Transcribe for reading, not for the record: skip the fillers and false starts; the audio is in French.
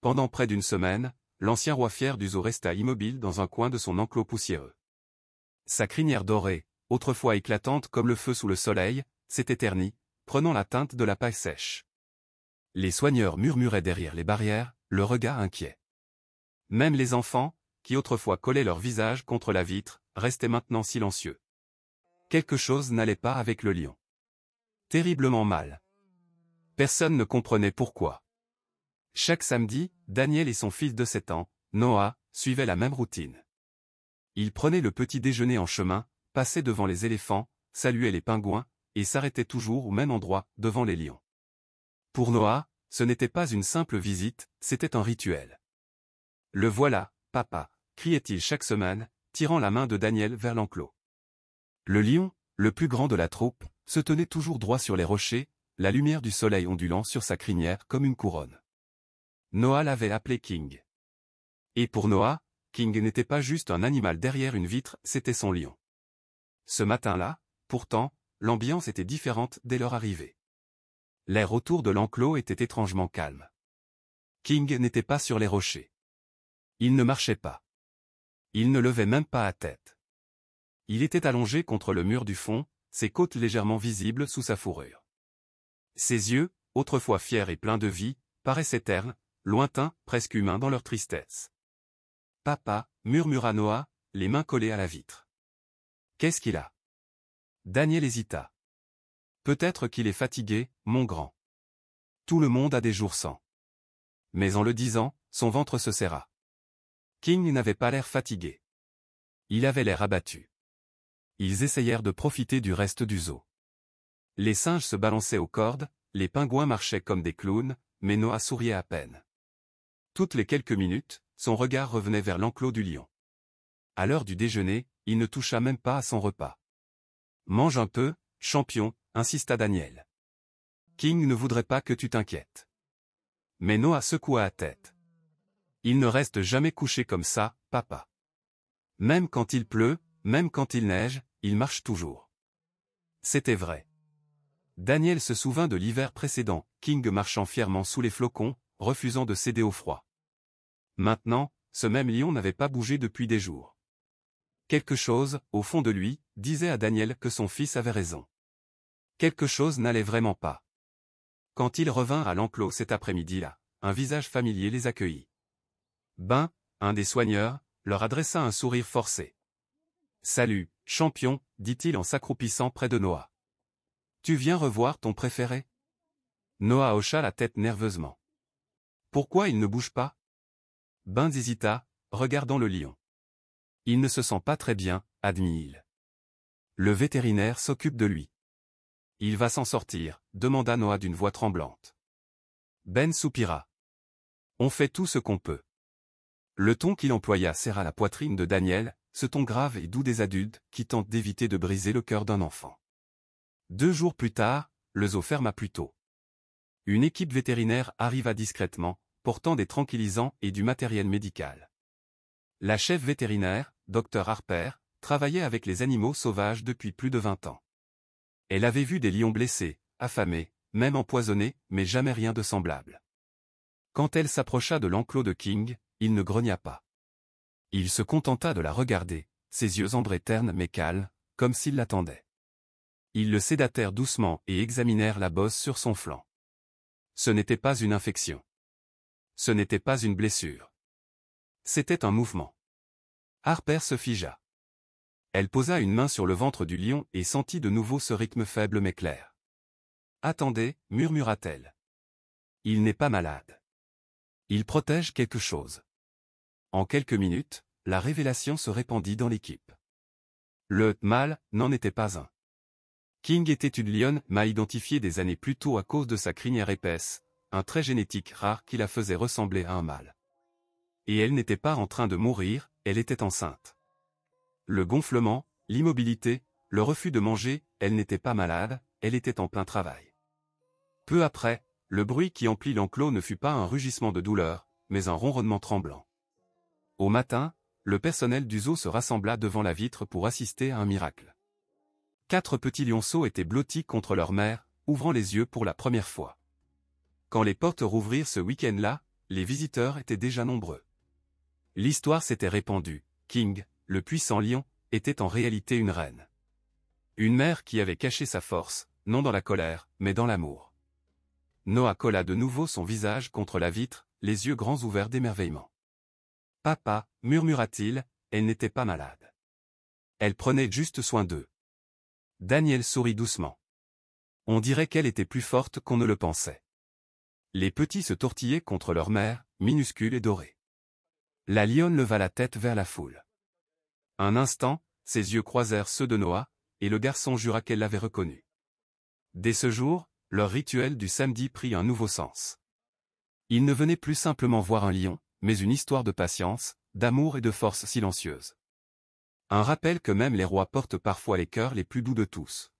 Pendant près d'une semaine, l'ancien roi fier du zoo resta immobile dans un coin de son enclos poussiéreux. Sa crinière dorée, autrefois éclatante comme le feu sous le soleil, s'était ternie, prenant la teinte de la paille sèche. Les soigneurs murmuraient derrière les barrières, le regard inquiet. Même les enfants, qui autrefois collaient leur visage contre la vitre, restaient maintenant silencieux. Quelque chose n'allait pas avec le lion. Terriblement mal. Personne ne comprenait pourquoi. Chaque samedi, Daniel et son fils de 7 ans, Noah, suivaient la même routine. Ils prenaient le petit déjeuner en chemin, passaient devant les éléphants, saluaient les pingouins, et s'arrêtaient toujours au même endroit, devant les lions. Pour Noah, ce n'était pas une simple visite, c'était un rituel. « Le voilà, papa !» criait-il chaque semaine, tirant la main de Daniel vers l'enclos. Le lion, le plus grand de la troupe, se tenait toujours droit sur les rochers, la lumière du soleil ondulant sur sa crinière comme une couronne. Noah l'avait appelé King. Et pour Noah, King n'était pas juste un animal derrière une vitre, c'était son lion. Ce matin-là, pourtant, l'ambiance était différente dès leur arrivée. L'air autour de l'enclos était étrangement calme. King n'était pas sur les rochers. Il ne marchait pas. Il ne levait même pas la tête. Il était allongé contre le mur du fond, ses côtes légèrement visibles sous sa fourrure. Ses yeux, autrefois fiers et pleins de vie, paraissaient ternes, lointains, presque humains dans leur tristesse. « Papa » murmura Noah, les mains collées à la vitre. « Qu'est-ce qu'il a ?» Daniel hésita. « Peut-être qu'il est fatigué, mon grand. Tout le monde a des jours sans. » Mais en le disant, son ventre se serra. King n'avait pas l'air fatigué. Il avait l'air abattu. Ils essayèrent de profiter du reste du zoo. Les singes se balançaient aux cordes, les pingouins marchaient comme des clowns, mais Noah souriait à peine. Toutes les quelques minutes, son regard revenait vers l'enclos du lion. À l'heure du déjeuner, il ne toucha même pas à son repas. « Mange un peu, champion » insista Daniel. « King ne voudrait pas que tu t'inquiètes. » Mais Noah secoua la tête. « Il ne reste jamais couché comme ça, papa. Même quand il pleut, même quand il neige, il marche toujours. » C'était vrai. Daniel se souvint de l'hiver précédent, King marchant fièrement sous les flocons, refusant de céder au froid. Maintenant, ce même lion n'avait pas bougé depuis des jours. Quelque chose, au fond de lui, disait à Daniel que son fils avait raison. Quelque chose n'allait vraiment pas. Quand ils revinrent à l'enclos cet après-midi-là, un visage familier les accueillit. Ben, un des soigneurs, leur adressa un sourire forcé. « Salut, champion » dit-il en s'accroupissant près de Noah. « Tu viens revoir ton préféré ?» Noah hocha la tête nerveusement. « Pourquoi il ne bouge pas ?» Ben hésita, regardant le lion. « Il ne se sent pas très bien, admit-il. Le vétérinaire s'occupe de lui. »« Il va s'en sortir » demanda Noah d'une voix tremblante. Ben soupira. « On fait tout ce qu'on peut. » Le ton qu'il employa serra la poitrine de Daniel, ce ton grave et doux des adultes qui tentent d'éviter de briser le cœur d'un enfant. 2 jours plus tard, le zoo ferma plus tôt. Une équipe vétérinaire arriva discrètement, portant des tranquillisants et du matériel médical. La chef vétérinaire, Dr Harper, travaillait avec les animaux sauvages depuis plus de 20 ans. Elle avait vu des lions blessés, affamés, même empoisonnés, mais jamais rien de semblable. Quand elle s'approcha de l'enclos de King, il ne grogna pas. Il se contenta de la regarder, ses yeux ambrés ternes mais calmes, comme s'il l'attendait. Ils le sédatèrent doucement et examinèrent la bosse sur son flanc. Ce n'était pas une infection. Ce n'était pas une blessure. C'était un mouvement. Harper se figea. Elle posa une main sur le ventre du lion et sentit de nouveau ce rythme faible mais clair. « Attendez » murmura-t-elle. « Il n'est pas malade. Il protège quelque chose. » En quelques minutes, la révélation se répandit dans l'équipe. Le « mâle » n'en était pas un. King était une lionne mal identifiée des années plus tôt à cause de sa crinière épaisse, un trait génétique rare qui la faisait ressembler à un mâle. Et elle n'était pas en train de mourir, elle était enceinte. Le gonflement, l'immobilité, le refus de manger, elle n'était pas malade, elle était en plein travail. Peu après, le bruit qui emplit l'enclos ne fut pas un rugissement de douleur, mais un ronronnement tremblant. Au matin, le personnel du zoo se rassembla devant la vitre pour assister à un miracle. 4 petits lionceaux étaient blottis contre leur mère, ouvrant les yeux pour la première fois. Quand les portes rouvrirent ce week-end-là, les visiteurs étaient déjà nombreux. L'histoire s'était répandue, King, le puissant lion, était en réalité une reine. Une mère qui avait caché sa force, non dans la colère, mais dans l'amour. Noah colla de nouveau son visage contre la vitre, les yeux grands ouverts d'émerveillement. « Papa, murmura-t-il, elle n'était pas malade. Elle prenait juste soin d'eux. » Daniel sourit doucement. On dirait qu'elle était plus forte qu'on ne le pensait. Les petits se tortillaient contre leur mère, minuscule et dorée. La lionne leva la tête vers la foule. Un instant, ses yeux croisèrent ceux de Noah, et le garçon jura qu'elle l'avait reconnu. Dès ce jour, leur rituel du samedi prit un nouveau sens. Ils ne venaient plus simplement voir un lion, mais une histoire de patience, d'amour et de force silencieuse. Un rappel que même les rois portent parfois les cœurs les plus doux de tous.